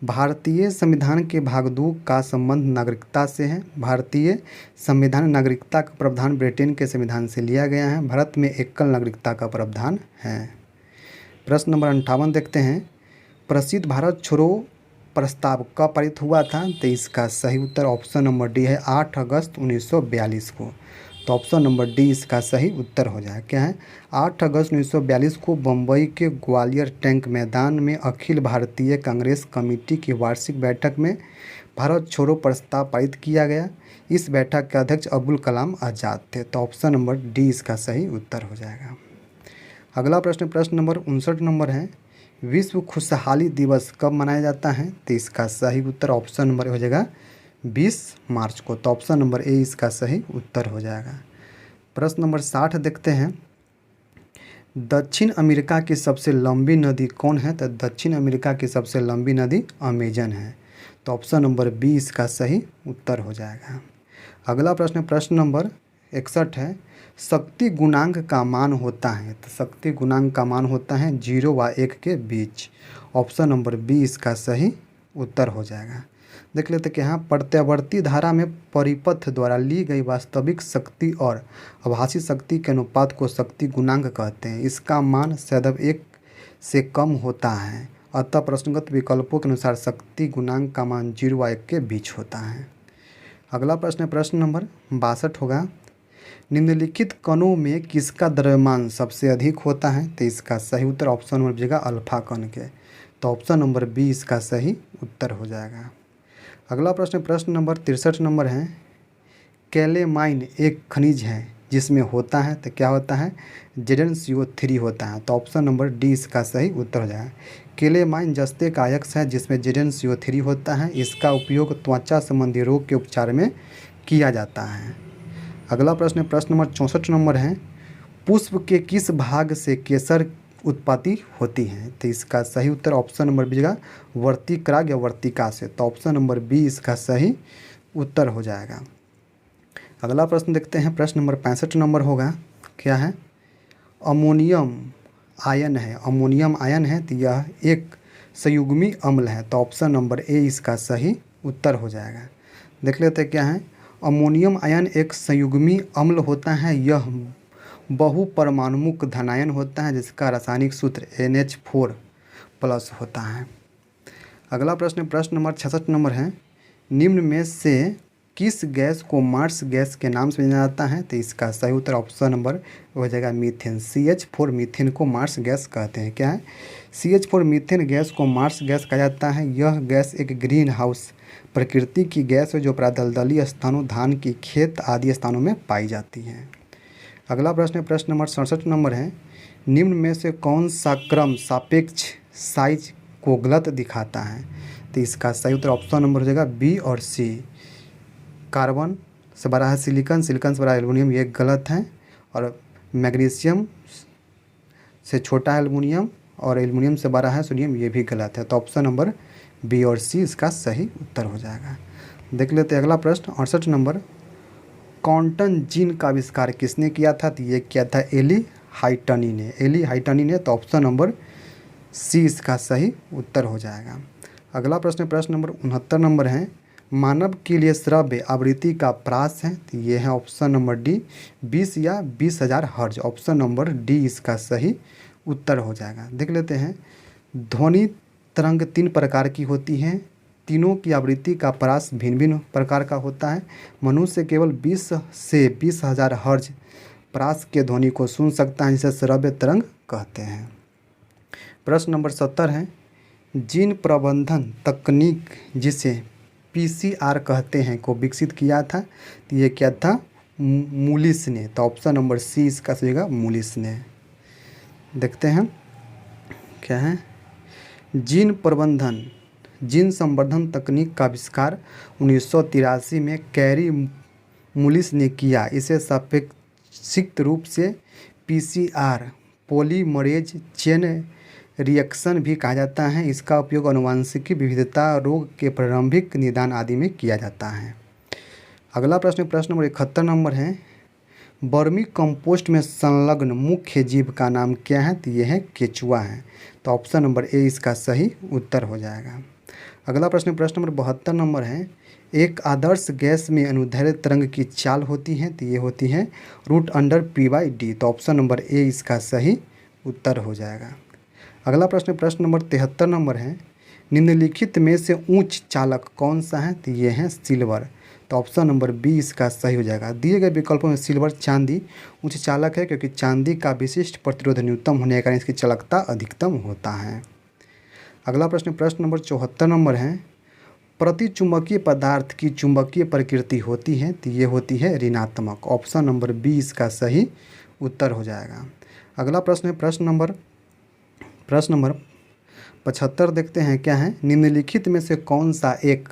भारतीय संविधान के भाग 2 का संबंध नागरिकता से है। भारतीय संविधान नागरिकता का प्रावधान ब्रिटेन के संविधान से लिया गया है। भारत में एकल नागरिकता का प्रावधान है। प्रश्न नंबर 58 देखते हैं, प्रसिद्ध भारत छोड़ो प्रस्ताव कब पारित हुआ था? तो इसका सही उत्तर ऑप्शन नंबर डी है 8 अगस्त 1942 को। तो ऑप्शन नंबर डी इसका सही उत्तर हो जाए। क्या है? 8 अगस्त 1942 को बम्बई के ग्वालियर टैंक मैदान में अखिल भारतीय कांग्रेस कमेटी की वार्षिक बैठक में भारत छोड़ो प्रस्ताव पारित किया गया। इस बैठक के अध्यक्ष अब्दुल कलाम आज़ाद थे। तो ऑप्शन नंबर डी इसका सही उत्तर हो जाएगा। अगला प्रश्न प्रश्न नंबर 59 नंबर है, विश्व खुशहाली दिवस कब मनाया जाता है? तो इसका सही उत्तर ऑप्शन नंबर हो जाएगा 20 मार्च को। तो ऑप्शन नंबर ए इसका सही उत्तर हो जाएगा। प्रश्न नंबर 60 देखते हैं, दक्षिण अमेरिका की सबसे लंबी नदी कौन है? तो दक्षिण अमेरिका की सबसे लंबी नदी अमेजन है। तो ऑप्शन नंबर बी इसका सही उत्तर हो जाएगा। अगला प्रश्न प्रश्न नंबर 61 है, शक्ति गुणांक का मान होता है? तो शक्ति गुणांक का मान होता है 0 व 1 के बीच। ऑप्शन नंबर बी इसका सही उत्तर हो जाएगा। देख लेते कि यहाँ प्रत्यावर्ती धारा में परिपथ द्वारा ली गई वास्तविक शक्ति और आभासी शक्ति के अनुपात को शक्ति गुणांक कहते हैं। इसका मान सदैव 1 से कम होता है। अतः प्रश्नगत विकल्पों के अनुसार शक्ति गुणांक का मान 0 व 1 के बीच होता है। अगला प्रश्न प्रश्न नंबर 62 होगा, निम्नलिखित कणों में किसका द्रव्यमान सबसे अधिक होता है? तो इसका सही उत्तर ऑप्शन नंबर बी अल्फा कण के। तो ऑप्शन नंबर बी इसका सही उत्तर हो जाएगा। अगला प्रश्न प्रश्न नंबर 63 नंबर है, कैलेमाइन एक खनिज है जिसमें होता है, तो क्या होता है? ZnCO3 होता है। तो ऑप्शन नंबर डी इसका सही उत्तर हो जाएगा। कैलेमाइन जस्ते का अयस्क है जिसमें ZnCO3 होता है। इसका उपयोग त्वचा संबंधी रोग के उपचार में किया जाता है। अगला प्रश्न प्रश्न नंबर 64 नंबर है, पुष्प के किस भाग से केसर उत्पत्ति होती है? तो इसका सही उत्तर ऑप्शन नंबर बी का वर्तिक्राग या वर्तिका से। तो ऑप्शन नंबर बी इसका सही उत्तर हो जाएगा। अगला प्रश्न देखते हैं, प्रश्न नंबर 65 नंबर होगा, क्या है? अमोनियम आयन है। अमोनियम आयन है तो यह एक संयुग्मी अम्ल है। तो ऑप्शन नंबर ए इसका सही उत्तर हो जाएगा। देख लेते हैं क्या है? अमोनियम आयन एक संयुग्मी अम्ल होता है। यह बहुपरमाणुमुख धनायन होता है जिसका रासायनिक सूत्र NH4+ होता है। अगला प्रश्न प्रश्न नंबर 66 नंबर है, निम्न में से किस गैस को मार्स गैस के नाम से जाना जाता है? तो इसका सही उत्तर ऑप्शन नंबर हो जाएगा मीथेन। CH4 मीथेन को मार्स गैस कहते हैं। क्या है? CH4 मीथेन गैस को मार्स गैस कहा जाता है। यह गैस एक ग्रीन हाउस प्रकृति की गैस है जो प्रादलदलीय स्थानों, धान की खेत आदि स्थानों में पाई जाती है। अगला प्रश्न है प्रश्न नंबर 67 नंबर है, निम्न में से कौन सा क्रम सापेक्ष साइज को गलत दिखाता है? तो इसका सही उत्तर ऑप्शन नंबर हो जाएगा बी और सी। कार्बन से बड़ा है सिलिकॉन, सिलिकॉन से बड़ा है एल्युमिनियम, ये गलत है। और मैग्नीशियम से छोटा है एल्युमिनियम और एल्युमिनियम से बड़ा है सोडियम, ये भी गलत है। तो ऑप्शन नंबर बी और सी इसका सही उत्तर हो जाएगा। देख लेते हैं अगला प्रश्न 68 नंबर, क्वांटम जीन का आविष्कार किसने किया था? तो ये किया था एली हाइटनी ने। एली हाइटनी ने। तो ऑप्शन नंबर सी इसका सही उत्तर हो जाएगा। अगला प्रश्न प्रश्न नंबर 69 नंबर है, मानव के लिए श्रव्य आवृत्ति का प्रास है? तो ये है ऑप्शन नंबर डी 20 या 20,000 हर्ज। ऑप्शन नंबर डी इसका सही उत्तर हो जाएगा। देख लेते हैं, ध्वनि तरंग 3 प्रकार की होती हैं, तीनों की आवृत्ति का प्रास भिन्न भिन्न प्रकार का होता है। मनुष्य केवल 20 से 20,000 हर्ज प्रास के ध्वनि को सुन सकता है, जिसे श्रव्य तरंग कहते हैं। प्रश्न नंबर 70 है, जीन प्रबंधन तकनीक जिसे PCR कहते हैं को विकसित किया था? तो ये क्या था? मूलिस ने। तो ऑप्शन नंबर सी इसका सही होगा मूलिस ने। देखते हैं क्या है, जीन संवर्धन तकनीक का आविष्कार 1983 में कैरी मूलिस ने किया। इसे सापेक्षिक रूप से PCR पॉलीमरेज चेन रिएक्शन भी कहा जाता है। इसका उपयोग आनुवंशिकी विविधता, रोग के प्रारंभिक निदान आदि में किया जाता है। अगला प्रश्न प्रश्न नंबर 71 नंबर है, वर्मी कंपोस्ट में संलग्न मुख्य जीव का नाम क्या है? तो ये है केचुआ है। तो ऑप्शन नंबर ए इसका सही उत्तर हो जाएगा। अगला प्रश्न प्रश्न नंबर 72 नंबर है, एक आदर्श गैस में अनुदैर्ध्य तरंग की चाल होती है? तो ये होती है √P/d। तो ऑप्शन नंबर ए इसका सही उत्तर हो जाएगा। अगला प्रश्न प्रश्न नंबर 73 नंबर है, निम्नलिखित में से उच्च चालक कौन सा है? तो ये है सिल्वर। तो ऑप्शन नंबर बी इसका सही हो जाएगा। दिए गए विकल्पों में सिल्वर चांदी उच्च चालक है, क्योंकि चांदी का विशिष्ट प्रतिरोध न्यूनतम होने के कारण इसकी चालकता अधिकतम होता है। अगला प्रश्न प्रश्न नंबर 74 नंबर है, प्रतिचुंबकीय पदार्थ की चुंबकीय प्रकृति होती है? तो ये होती है ऋणात्मक। ऑप्शन नंबर बी इसका सही उत्तर हो जाएगा। अगला प्रश्न है प्रश्न नंबर 75 देखते हैं क्या है, निम्नलिखित में से कौन सा एक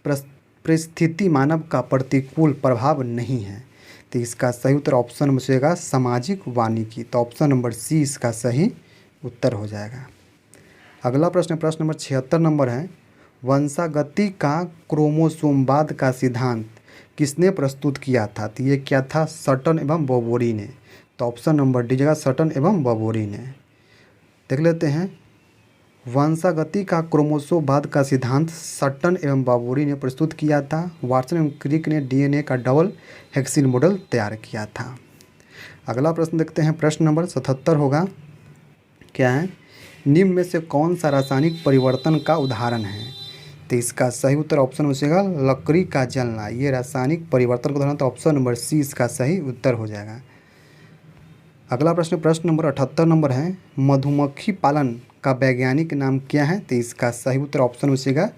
परिस्थिति मानव का प्रतिकूल प्रभाव नहीं है? तो इसका सही उत्तर ऑप्शन में बचेगा सामाजिक वानिकी। तो ऑप्शन नंबर सी इसका सही उत्तर हो जाएगा। अगला प्रश्न प्रश्न नंबर 76 नंबर है, वंशागति का क्रोमोसोमवाद का सिद्धांत किसने प्रस्तुत किया था? तो ये क्या था? सटन एवं बोबोरी ने। तो ऑप्शन नंबर डी जगह सटन एवं बोबोरी ने। देख लेते हैं, वंशागति का क्रोमोसोमवाद का सिद्धांत सटन एवं बोबोरी ने प्रस्तुत किया था। वाटसन एवं क्रिक ने DNA का डबल हेक्सिन मॉडल तैयार किया था। अगला प्रश्न देखते हैं प्रश्न नंबर 77 होगा, क्या है, निम्न में से कौन सा रासायनिक परिवर्तन का उदाहरण है? तो इसका सही उत्तर ऑप्शन में बचेगा लकड़ी का जलना। ये रासायनिक परिवर्तन का उदाहरण। तो ऑप्शन नंबर सी इसका सही उत्तर हो जाएगा। अगला प्रश्न प्रश्न नंबर 78 नंबर है, मधुमक्खी पालन का वैज्ञानिक नाम क्या है? तो इसका सही उत्तर ऑप्शन में बचेगा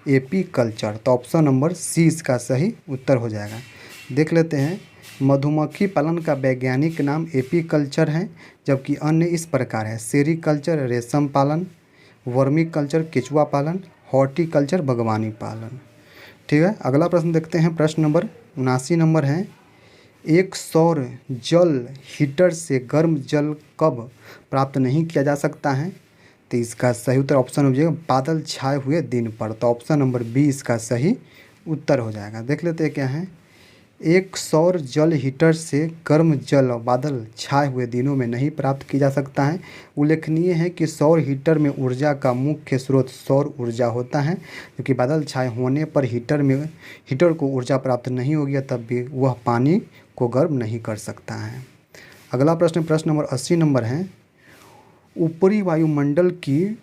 एपीकल्चर। तो ऑप्शन नंबर सी इसका सही उत्तर हो जाएगा। देख लेते हैं, मधुमक्खी पालन का वैज्ञानिक नाम एपीकल्चर है, जबकि अन्य इस प्रकार है, सेरीकल्चर रेशम पालन, वर्मी कल्चर केचुआ पालन, हॉर्टिकल्चर बागवानी पालन। ठीक है। अगला प्रश्न देखते हैं प्रश्न नंबर 79 नंबर है, एक सौर जल हीटर से गर्म जल कब प्राप्त नहीं किया जा सकता है? तो इसका सही उत्तर ऑप्शन हो जाएगा बादल छाए हुए दिन पर। तो ऑप्शन नंबर बी इसका सही उत्तर हो जाएगा। देख लेते हैं क्या है, एक सौर जल हीटर से गर्म जल बादल छाए हुए दिनों में नहीं प्राप्त किया जा सकता है। उल्लेखनीय है कि सौर हीटर में ऊर्जा का मुख्य स्रोत सौर ऊर्जा होता है, क्योंकि बादल छाए होने पर हीटर को ऊर्जा प्राप्त नहीं होगी, तब भी वह पानी को गर्म नहीं कर सकता है। अगला प्रश्न प्रश्न नंबर 80 नंबर है, ऊपरी वायुमंडल की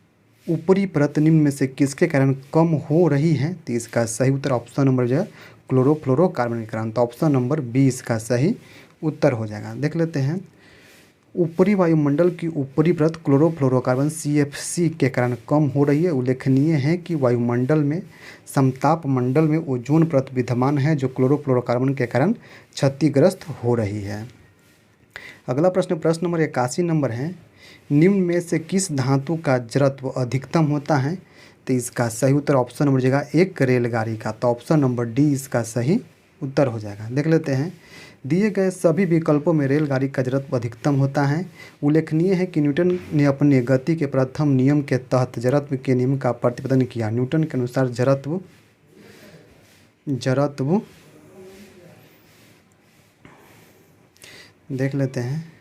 ऊपरी परत निम्न में से किसके कारण कम हो रही है? तो इसका सही उत्तर ऑप्शन नंबर जो है क्लोरोफ्लोरोकार्बन के कारण। तो ऑप्शन नंबर बी इसका सही उत्तर हो जाएगा। देख लेते हैं, ऊपरी वायुमंडल की ऊपरी परत क्लोरोफ्लोरोकार्बन CFC के कारण कम हो रही है। उल्लेखनीय है कि वायुमंडल में समताप मंडल में ओजोन परत विद्यमान है जो क्लोरोफ्लोरोकार्बन के कारण क्षतिग्रस्त हो रही है। अगला प्रश्न प्रश्न नंबर 81 नंबर है, निम्न में से किस धातु का जड़त्व अधिकतम होता है? तो इसका सही उत्तर ऑप्शन नंबर जगह एक रेलगाड़ी का। तो ऑप्शन नंबर डी इसका सही उत्तर हो जाएगा। देख लेते हैं, दिए गए सभी विकल्पों में रेलगाड़ी का जड़त्व अधिकतम होता है। उल्लेखनीय है कि न्यूटन ने अपने गति के प्रथम नियम के तहत जड़त्व के नियम का प्रतिपादन किया। न्यूटन के अनुसार जड़त्व देख लेते हैं,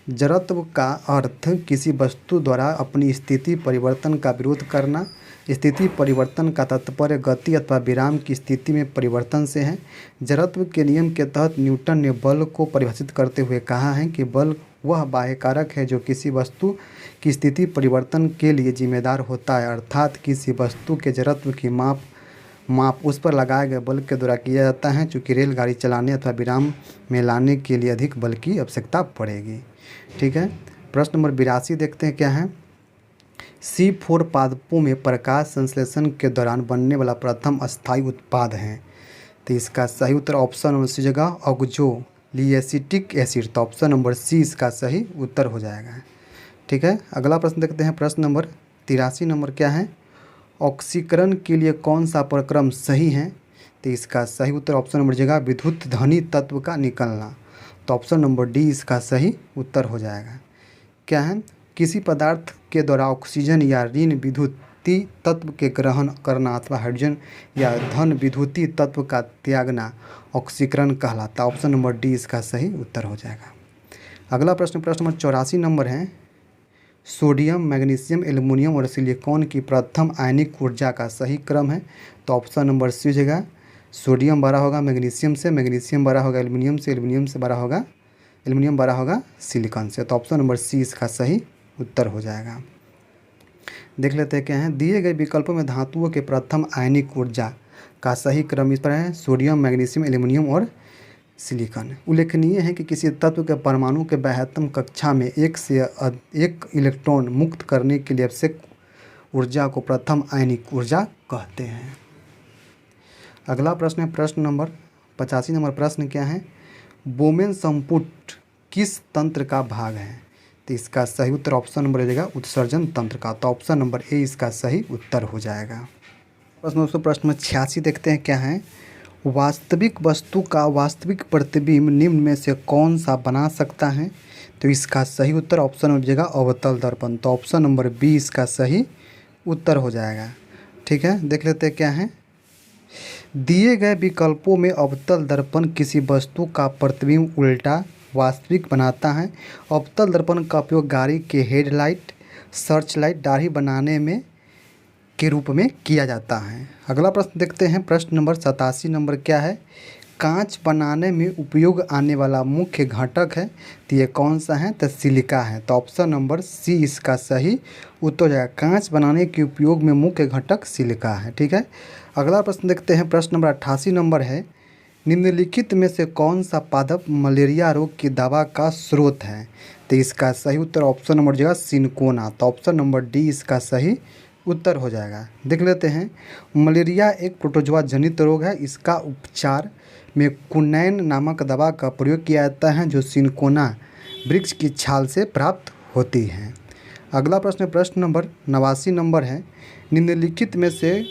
जड़त्व का अर्थ किसी वस्तु द्वारा अपनी स्थिति परिवर्तन का विरोध करना। स्थिति परिवर्तन का तात्पर्य गति अथवा विराम की स्थिति में परिवर्तन से है। जड़त्व के नियम के तहत न्यूटन ने बल को परिभाषित करते हुए कहा है कि बल वह बाह्य कारक है जो किसी वस्तु की स्थिति परिवर्तन के लिए जिम्मेदार होता है, अर्थात किसी वस्तु के जड़त्व की माप उस पर लगाए गए बल के द्वारा किया जाता है। चूँकि रेलगाड़ी चलाने अथवा विराम में लाने के लिए अधिक बल की आवश्यकता पड़ेगी। ठीक है, प्रश्न नंबर 82 देखते हैं क्या है। C4 पादपों में प्रकाश संश्लेषण के दौरान बनने वाला प्रथम अस्थायी उत्पाद है। तो इसका सही उत्तर ऑप्शन नंबर सी जगह ऑक्सोलिएसिटिक एसिड। तो ऑप्शन नंबर सी इसका सही उत्तर हो जाएगा। ठीक है, अगला प्रश्न देखते हैं, प्रश्न नंबर 83 नंबर क्या है, ऑक्सीकरण के लिए कौन सा प्रक्रम सही है? तो इसका सही उत्तर ऑप्शन नंबर जगह विद्युत धनी तत्व का निकलना। तो ऑप्शन नंबर डी इसका सही उत्तर हो जाएगा। क्या है, किसी पदार्थ के द्वारा ऑक्सीजन या ऋण विद्युती तत्व के ग्रहण करना अथवा हाइड्रोजन या धन विद्युती तत्व का त्यागना ऑक्सीकरण कहलाता। ऑप्शन नंबर डी इसका सही उत्तर हो जाएगा। अगला प्रश्न प्रश्न नंबर 84 नंबर है, सोडियम, मैग्नीशियम, एल्युमिनियम और सिलिकॉन की प्रथम आयनिक ऊर्जा का सही क्रम है। तो ऑप्शन नंबर सी जगह सोडियम बड़ा होगा मैग्नीशियम से, मैग्नीशियम बड़ा होगा एल्युमिनियम से, एल्युमिनियम से बड़ा होगा एल्युमिनियम बड़ा होगा सिलिकॉन से। तो ऑप्शन नंबर सी इसका सही उत्तर हो जाएगा। देख लेते हैं क्या है, दिए गए विकल्पों में धातुओं के प्रथम आयनिक ऊर्जा का सही क्रम इस पर है, सोडियम, मैग्नीशियम, एल्युमिनियम और सिलिकॉन। उल्लेखनीय है कि किसी तत्व के परमाणु के बाह्यतम कक्षा में एक से एक इलेक्ट्रॉन मुक्त करने के लिए आवश्यक ऊर्जा को प्रथम आयनिक ऊर्जा कहते हैं। अगला प्रश्न है प्रश्न नंबर 85 नंबर प्रश्न क्या है, बोमेन संपुट किस तंत्र का भाग है? तो इसका सही उत्तर ऑप्शन नंबर रहेगा उत्सर्जन तंत्र का। तो ऑप्शन नंबर ए इसका सही उत्तर हो जाएगा। प्रश्न में 86 देखते हैं क्या है, वास्तविक वस्तु का वास्तविक प्रतिबिंब निम्न में से कौन सा बना सकता है? तो इसका सही उत्तर ऑप्शन हो जाएगा अवतल दर्पण। तो ऑप्शन नंबर बी इसका सही उत्तर हो जाएगा। ठीक है, देख लेते हैं क्या है, दिए गए विकल्पों में अवतल दर्पण किसी वस्तु का प्रतिबिंब उल्टा वास्तविक बनाता है। अवतल दर्पण का उपयोग गाड़ी के हेडलाइट, सर्च लाइट, दाढ़ी बनाने में के रूप में किया जाता है। अगला प्रश्न देखते हैं, प्रश्न नंबर 87 नंबर क्या है, कांच बनाने में उपयोग आने वाला मुख्य घटक है। तो ये कौन सा है? तो सिलिका है। तो ऑप्शन नंबर सी इसका सही उत्तर हो जाएगा। कांच बनाने के उपयोग में मुख्य घटक सिलिका है। ठीक है, अगला प्रश्न देखते हैं, प्रश्न नंबर 88 नंबर है, निम्नलिखित में से कौन सा पादप मलेरिया रोग की दवा का स्रोत है? तो इसका सही उत्तर ऑप्शन नंबर जगह सिनकोना। तो ऑप्शन नंबर डी इसका सही उत्तर हो जाएगा। देख लेते हैं, मलेरिया एक प्रोटोजोआ जनित रोग है। इसका उपचार में कुनैन नामक दवा का प्रयोग किया जाता है जो सिनकोना वृक्ष की छाल से प्राप्त होती है। अगला प्रश्न प्रश्न नंबर 89 नंबर है, निम्नलिखित में से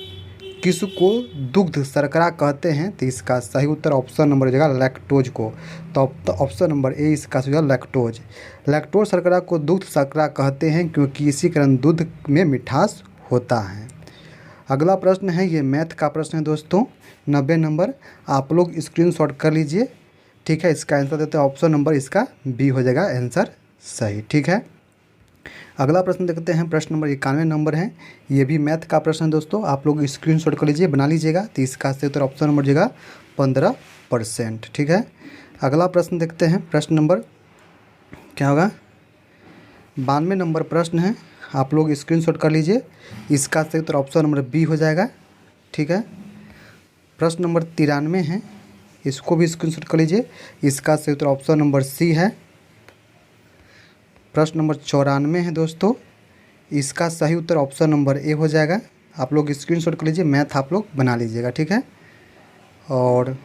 किसको दुग्ध शर्करा कहते हैं? तो इसका सही उत्तर ऑप्शन नंबर जगह लैक्टोज को। तो ऑप्शन नंबर ए इसका सही लैक्टोज। लैक्टोज शर्करा को दुग्ध शर्करा कहते हैं क्योंकि इसी कारण दूध में मिठास होता है। अगला प्रश्न है, ये मैथ का प्रश्न है दोस्तों, 90 नंबर। आप लोग स्क्रीनशॉट कर लीजिए। ठीक है, इसका आंसर देते हैं ऑप्शन नंबर इसका बी हो जाएगा आंसर सही। ठीक है, अगला प्रश्न देखते हैं, प्रश्न नंबर 91 नंबर है। ये भी मैथ का प्रश्न है दोस्तों, आप लोग स्क्रीनशॉट कर लीजिए, बना लीजिएगा। तो इसका सही उत्तर ऑप्शन नंबर जगह 15%। ठीक है, अगला प्रश्न देखते हैं, प्रश्न नंबर क्या होगा, 92 नंबर प्रश्न है, आप लोग स्क्रीनशॉट कर लीजिए। इसका सही उत्तर ऑप्शन नंबर बी हो जाएगा। ठीक है, प्रश्न नंबर 93 है, इसको भी स्क्रीनशॉट कर लीजिए। इसका सही उत्तर ऑप्शन नंबर सी है। प्रश्न नंबर 94 है दोस्तों, इसका सही उत्तर ऑप्शन नंबर ए हो जाएगा। आप लोग स्क्रीनशॉट कर लीजिए, मैथ आप लोग बना लीजिएगा। ठीक है, और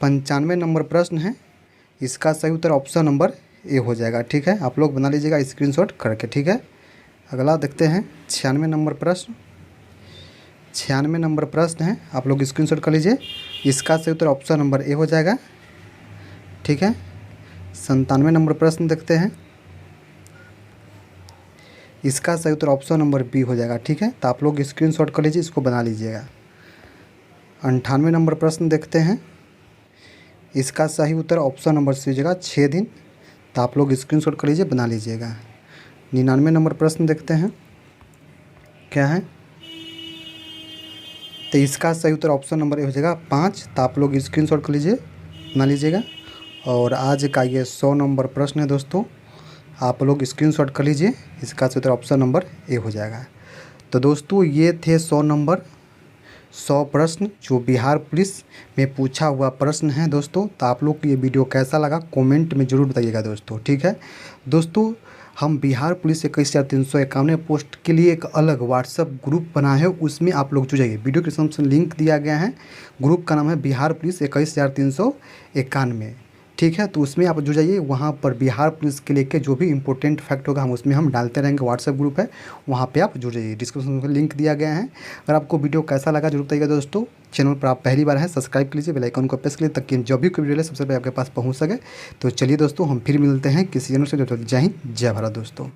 95 नंबर प्रश्न है, इसका सही उत्तर ऑप्शन नंबर ए हो जाएगा। ठीक है, आप लोग बना लीजिएगा स्क्रीनशॉट करके। ठीक है, अगला देखते हैं 96 नंबर प्रश्न। 96 नंबर प्रश्न है, आप लोग स्क्रीनशॉट कर लीजिए। इसका सही उत्तर ऑप्शन नंबर ए हो जाएगा। ठीक है, 97 नंबर प्रश्न देखते हैं, इसका सही उत्तर ऑप्शन नंबर बी हो जाएगा। ठीक है, तो आप लोग स्क्रीनशॉट कर लीजिए, इसको बना लीजिएगा। 98 नंबर प्रश्न देखते हैं, इसका सही उत्तर ऑप्शन नंबर सी हो जाएगा 6 दिन। तो आप लोग स्क्रीनशॉट कर लीजिए, बना लीजिएगा। 99 नंबर प्रश्न देखते हैं, क्या है, तो इसका सही उत्तर ऑप्शन नंबर ए हो जाएगा 5। तो आप लोग स्क्रीनशॉट कर लीजिए, बना लीजिएगा। और आज का ये 100 नंबर प्रश्न है दोस्तों, आप लोग स्क्रीनशॉट कर लीजिए। इसका सही उत्तर ऑप्शन नंबर ए हो जाएगा। तो दोस्तों ये थे 100 प्रश्न जो बिहार पुलिस में पूछा हुआ प्रश्न है दोस्तों। तो आप लोग को ये वीडियो कैसा लगा कमेंट में ज़रूर बताइएगा दोस्तों। ठीक है दोस्तों, हम बिहार पुलिस 21,351 पोस्ट के लिए एक अलग व्हाट्सएप ग्रुप बनाए हैं, उसमें आप लोग जुड़ जाइए। वीडियो के डिस्क्रिप्शन लिंक दिया गया है। ग्रुप का नाम है बिहार पुलिस 21,391। ठीक है, तो उसमें आप जुड़ जाइए। वहाँ पर बिहार पुलिस के लेके जो भी इंपॉर्टेंट फैक्ट होगा हम उसमें हम डालते रहेंगे। व्हाट्सएप ग्रुप है, वहाँ पे आप जुड़ जाइए। डिस्क्रिप्शन में लिंक दिया गया है। अगर आपको वीडियो कैसा लगा जरूर बताइएगा दोस्तों। चैनल पर आप पहली बार हैं, सब्सक्राइब कर लीजिए, बेल आइकन को प्रेस कर लीजिए, ताकि जब भी कोई वीडियो सबसे पहले आपके पास पहुँच सके। तो चलिए दोस्तों, हम फिर मिलते हैं किसी चैनल से। जय हिंद, जय भारत दोस्तों।